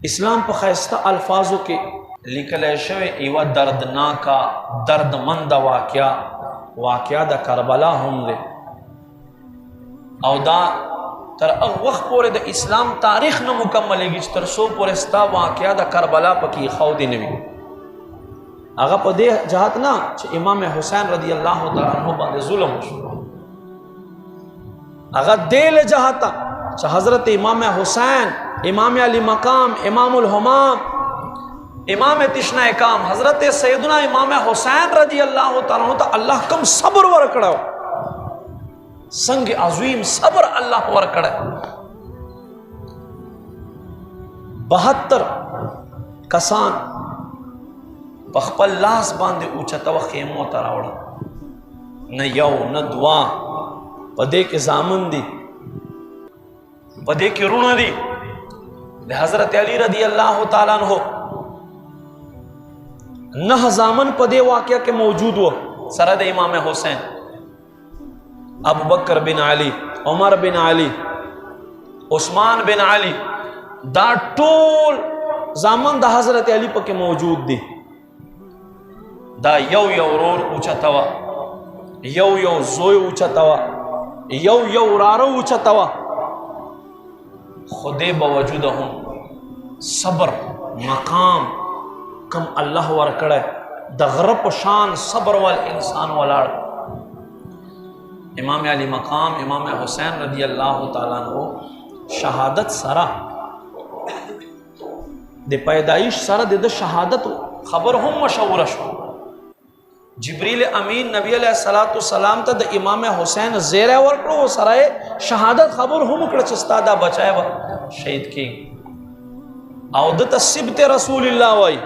اسلام په خاسته الفاظو کې لیکل شوی ایوا دردناکا دردمند واقعا د کربلا هم دی او دا تر هغه وخت پورې د اسلام تاریخ نه مکملېږي چې تر څو پورې ستا واقعا د کربلا پکې خو دی نه وي هغه په دې جهات نه چې امام حسین رضی الله تعالی عنہ باندې ظلم وشو هغه دې له جهات چې حضرت امام حسین امام علی مقام امام الحمام امام تشنا کام حضرت سیدنا امام حسین رضی اللہ تعالیٰ عنہ اللہ کم صبر ورکڑا سنگ عظیم صبر اللہ ورکڑا 72 کسان پخپل لاس باندې اوچتا و خیمو تراوڑا نہ یو نہ دعا پدے کے زامن دی پدے کے رون دی حضرت علی رضی اللہ تعالیٰ عنہ نہ زامن پدے واقعہ کے موجود ہو سرد امام حسین ابو بکر بن علی عمر بن علی عثمان بن علی دا ټول زامن دا حضرت علی پکے موجود دی دا یو رور اوچتوا یو زوی اوچتوا یو رارو اوچتوا خودے باوجودهم صبر مقام کم اللہ ورکڑے د غرب شان صبر والانسان والاڑ امام علی مقام امام حسین رضی اللہ تعالیٰ عنہ شہادت سرا دے پیدائش سرا دے شہادت خبر ہم مشہور شو جبریل امین نبی علیہ السلام تا دا امام حسین زیرہ ورکڑو سرائے شہادت خبر ہم کڑا چستا دا بچائے با شہید کی او دتا سبت رسول اللہ وائی